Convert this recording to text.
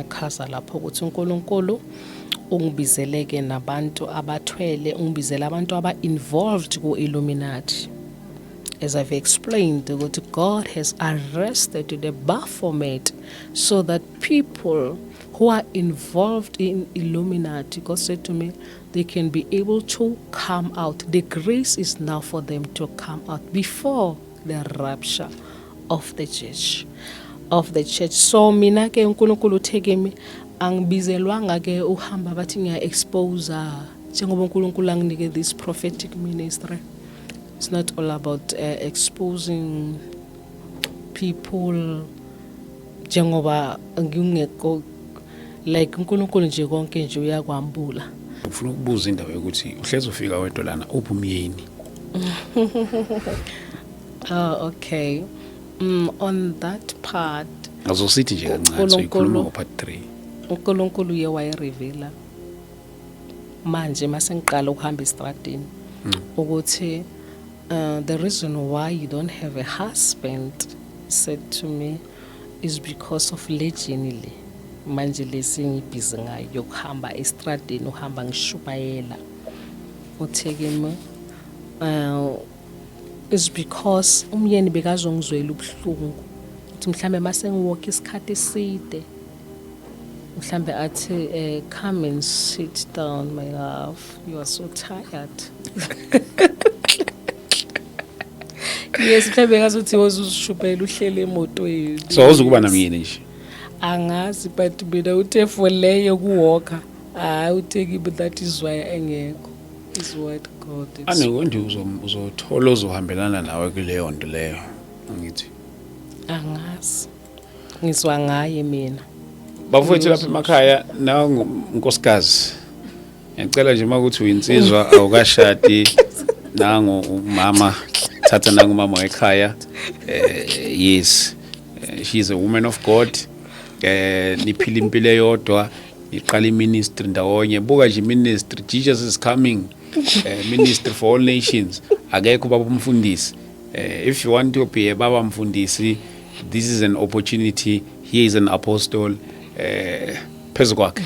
ngiyachaza lapho ukuthi uNkulunkulu ungibizeleke nabantu abathwele, ungibizela abantu aba-involved ku-Illuminati. As I've explained, that God has arrested the Baphomet so that people who are involved in Illuminati, God said to me, they can be able to come out. The grace is now for them to come out before the rapture of the church. So mina ke uNkulunkulu utheke mi angibizelwanga ke uhamba bathi ngiya-expose njengoba uNkulunkulu anginike this prophetic ministry. It's not all about exposing people njengoba ngingekho like uNkulunkulu nje konke nje uyakwambula. Ufuna ukubuza indaba yokuthi uhlezi ufika wedwa lana uphi umyeni? Okay. On that part Azosithi nje kancane sikhuluma ngo part 3. uNkulunkulu uye wayireveala manje mase ngiqala ukuhamba estradini ukuthi the reason why you don't have a husband, said to me, is because of legend. Manje lesingibhizi ngayo yokuhamba estradini uhamba ngishubayela uthekeme is because umyeni bekazongizwela ubuhlungu uthi mhlambe mase ngiwalk isikhathi eside mhlambe athi come and sit down my love, you are so tired. Yes, mhlambe ngazuthi wozushubayela uhlele emotweni. So uzokuba namyeni nje? Angazi, but mina uthe for leyo kuwalker uteki, but that is why engekho is what God is. Anekonje uzothola uzohambelana nawe kuleyo nto leyo ngithi angazi, ngizwa ngaye mina. Bafowethu lapha emakhaya nawe unkosikazi, ngicela nje ukuthi uyinsizwa awukashadi nangu umama, thatha nangu umama ekhaya. Yes, she is a woman of God. Niphila impilo eyodwa, iqala iministry ndawonye. Buka nje ministry, Jesus is coming. Ministry for all nations. Akekho baba umfundisi. If you want to be a baba mfundisi, this is an opportunity. He is an apostle. Phezu kwakhe.